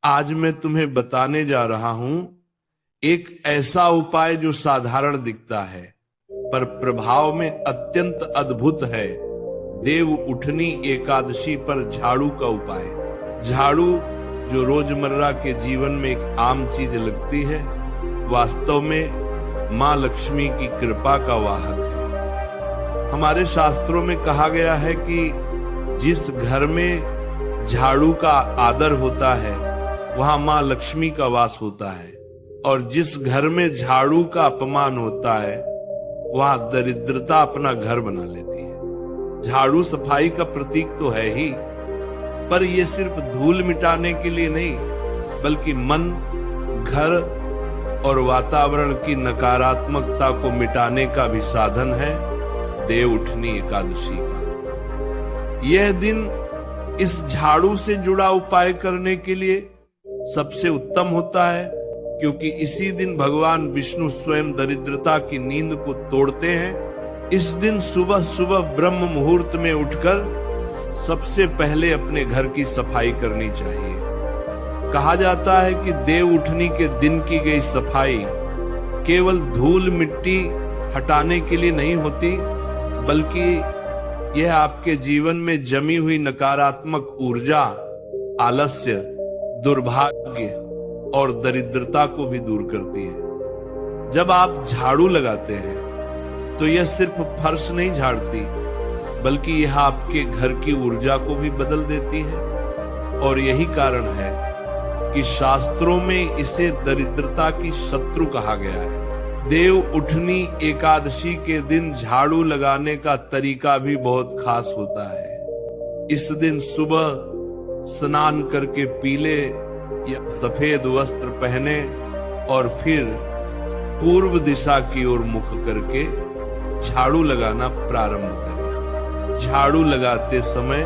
आज मैं तुम्हें बताने जा रहा हूं एक ऐसा उपाय जो साधारण दिखता है पर प्रभाव में अत्यंत अद्भुत है। देव उठनी एकादशी पर झाड़ू का उपाय। झाड़ू जो रोजमर्रा के जीवन में एक आम चीज लगती है, वास्तव में मां लक्ष्मी की कृपा का वाहक है। हमारे शास्त्रों में कहा गया है कि जिस घर में झाड़ू का आदर होता है वहां मां लक्ष्मी का वास होता है, और जिस घर में झाड़ू का अपमान होता है वहां दरिद्रता अपना घर बना लेती है। झाड़ू सफाई का प्रतीक तो है ही, पर यह सिर्फ धूल मिटाने के लिए नहीं, बल्कि मन, घर और वातावरण की नकारात्मकता को मिटाने का भी साधन है। देव उठनी एकादशी का यह दिन इस झाड़ू से जुड़ा उपाय करने के लिए सबसे उत्तम होता है, क्योंकि इसी दिन भगवान विष्णु स्वयं दरिद्रता की नींद को तोड़ते हैं। इस दिन सुबह सुबह ब्रह्म मुहूर्त में उठकर सबसे पहले अपने घर की सफाई करनी चाहिए। कहा जाता है कि देव उठनी के दिन की गई सफाई केवल धूल मिट्टी हटाने के लिए नहीं होती, बल्कि यह आपके जीवन में जमी हुई नकारात्मक ऊर्जा, आलस्य, दुर्भाग्य और दरिद्रता को भी दूर करती है। जब आप झाड़ू लगाते हैं तो यह सिर्फ फर्श नहीं झाड़ती, बल्कि यह आपके घर की ऊर्जा को भी बदल देती है। और यही कारण है कि शास्त्रों में इसे दरिद्रता की शत्रु कहा गया है। देव उठनी एकादशी के दिन झाड़ू लगाने का तरीका भी बहुत खास होता है। इस दिन सुबह स्नान करके पीले या सफेद वस्त्र पहने और फिर पूर्व दिशा की ओर मुख करके झाड़ू लगाना प्रारंभ करें। झाड़ू लगाते समय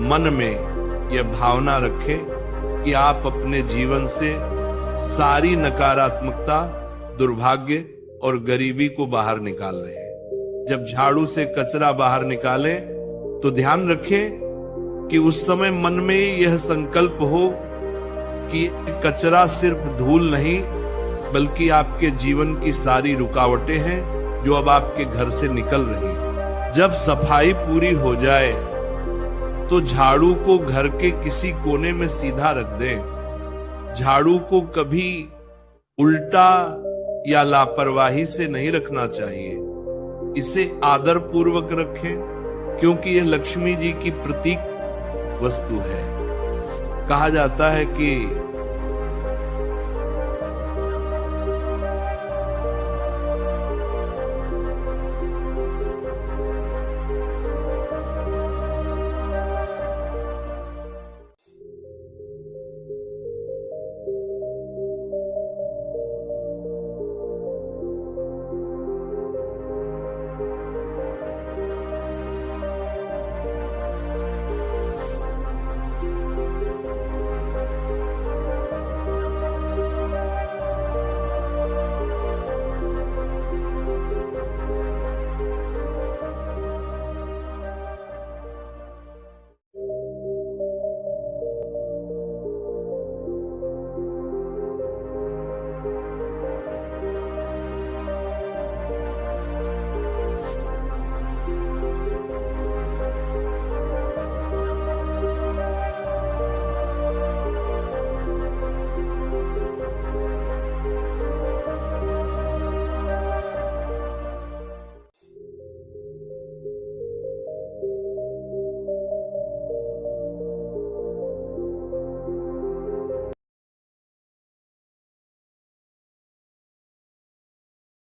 मन में यह भावना रखें कि आप अपने जीवन से सारी नकारात्मकता, दुर्भाग्य और गरीबी को बाहर निकाल रहे हैं। जब झाड़ू से कचरा बाहर निकालें तो ध्यान रखें कि उस समय मन में यह संकल्प हो कि कचरा सिर्फ धूल नहीं, बल्कि आपके जीवन की सारी रुकावटें हैं जो अब आपके घर से निकल रही हैं। जब सफाई पूरी हो जाए तो झाड़ू को घर के किसी कोने में सीधा रख दें। झाड़ू को कभी उल्टा या लापरवाही से नहीं रखना चाहिए। इसे आदर पूर्वक रखें, क्योंकि यह लक्ष्मी जी की प्रतीक वस्तु है। कहा जाता है कि